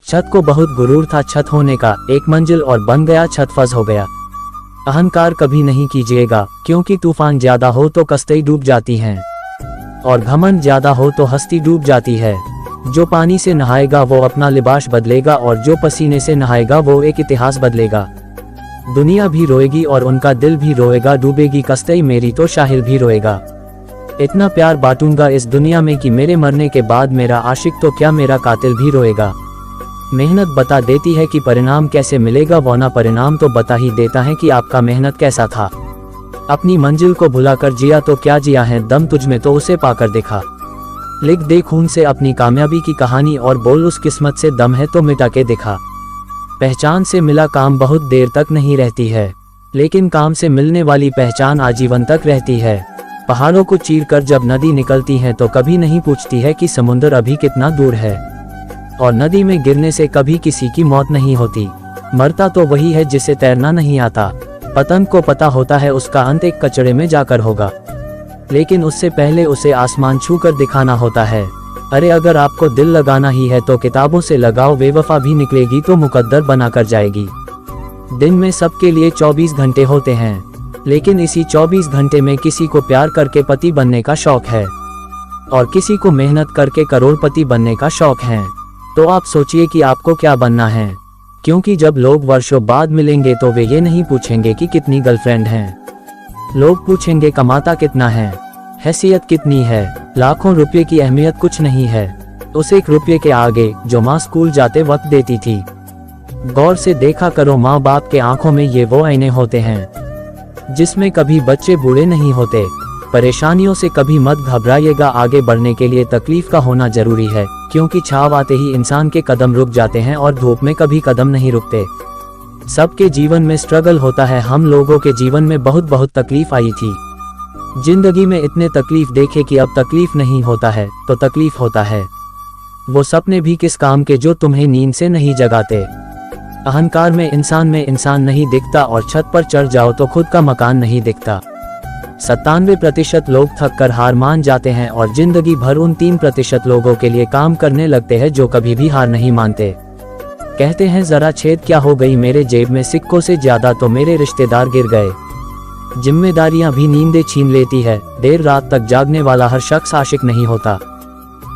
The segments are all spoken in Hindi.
छत को बहुत गुरूर था छत होने का, एक मंजिल और बन गया छत फस हो गया। अहंकार कभी नहीं कीजिएगा, क्योंकि तूफान ज्यादा हो तो कश्ती डूब जाती हैं और घमंड ज्यादा हो तो हस्ती डूब जाती है। जो पानी से नहाएगा वो अपना लिबास बदलेगा और जो पसीने से नहाएगा वो एक इतिहास बदलेगा। दुनिया भी रोएगी और उनका दिल भी रोएगा, डूबेगी कश्ती मेरी तो शाहिर भी रोएगा। इतना प्यार बांटूंगा इस दुनिया में कि मेरे मरने के बाद मेरा आशिक तो क्या मेरा कातिल भी रोएगा। मेहनत बता देती है कि परिणाम कैसे मिलेगा, वरना परिणाम तो बता ही देता है कि आपका मेहनत कैसा था। अपनी मंजिल को भुलाकर जिया तो क्या जिया है, दम तुझ में तो उसे पाकर देखा। लिख दे खून से अपनी कामयाबी की कहानी और बोल उस किस्मत से दम है तो मिटा के दिखा। पहचान से मिला काम बहुत देर तक नहीं रहती है, लेकिन काम से मिलने वाली पहचान आजीवन तक रहती है। पहाड़ों को चीर कर जब नदी निकलती है तो कभी नहीं पूछती है कि समुद्र अभी कितना दूर है, और नदी में गिरने से कभी किसी की मौत नहीं होती। मरता तो वही है जिसे तैरना नहीं आता। पतंग को पता होता है उसका अंत एक कचड़े में जाकर होगा, लेकिन उससे पहले उसे आसमान छू कर दिखाना होता है। अरे अगर आपको दिल लगाना ही है तो किताबों से लगाओ, बेवफा भी निकलेगी तो मुकद्दर बनाकर जाएगी। दिन में सबके लिए 24 घंटे होते हैं, लेकिन इसी 24 घंटे में किसी को प्यार करके पति बनने का शौक है और किसी को मेहनत करके करोड़पति बनने का शौक है। तो आप सोचिए कि आपको क्या बनना है, क्योंकि जब लोग वर्षों बाद मिलेंगे तो वे ये नहीं पूछेंगे कि कितनी गर्लफ्रेंड हैं। लोग पूछेंगे कमाता कितना है, हैसियत कितनी है। लाखों रुपए की अहमियत कुछ नहीं है उस एक रुपये के आगे जो माँ स्कूल जाते वक्त देती थी। गौर से देखा करो, माँ बाप के आंखों में ये वो आईने होते हैं जिसमें कभी बच्चे बूढ़े नहीं होते। परेशानियों से कभी मत घबराइएगा, आगे बढ़ने के लिए तकलीफ का होना जरूरी है, क्योंकि छाव आते ही इंसान के कदम रुक जाते हैं और धूप में कभी कदम नहीं रुकते। सबके जीवन में स्ट्रगल होता है, हम लोगों के जीवन में बहुत तकलीफ आई थी। जिंदगी में इतने तकलीफ देखे कि अब तकलीफ नहीं होता है तो तकलीफ होता है। वो सपने भी किस काम के जो तुम्हें नींद से नहीं जगाते। अहंकार में इंसान नहीं दिखता और छत पर चढ़ जाओ तो खुद का मकान नहीं दिखता। 97% लोग थक कर हार मान जाते हैं और जिंदगी भर उन 3% लोगों के लिए काम करने लगते हैं जो कभी भी हार नहीं मानते। कहते हैं जरा छेद क्या हो गई मेरे जेब में, सिक्कों से ज्यादा तो मेरे रिश्तेदार गिर गए। जिम्मेदारियां भी नींदें छीन लेती है, देर रात तक जागने वाला हर शख्स आशिक नहीं होता।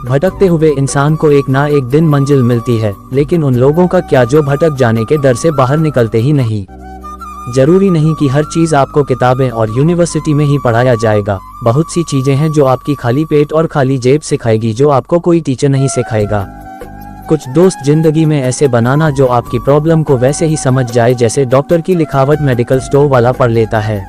भटकते हुए इंसान को एक ना एक दिन मंजिल मिलती है, लेकिन उन लोगों का क्या जो भटक जाने के डर से बाहर निकलते ही नहीं। जरूरी नहीं कि हर चीज आपको किताबें और यूनिवर्सिटी में ही पढ़ाया जाएगा। बहुत सी चीजें हैं जो आपकी खाली पेट और खाली जेब सिखाएगी, जो आपको कोई टीचर नहीं सिखाएगा। कुछ दोस्त जिंदगी में ऐसे बनाना जो आपकी प्रॉब्लम को वैसे ही समझ जाए जैसे डॉक्टर की लिखावट मेडिकल स्टोर वाला पढ़ लेता है।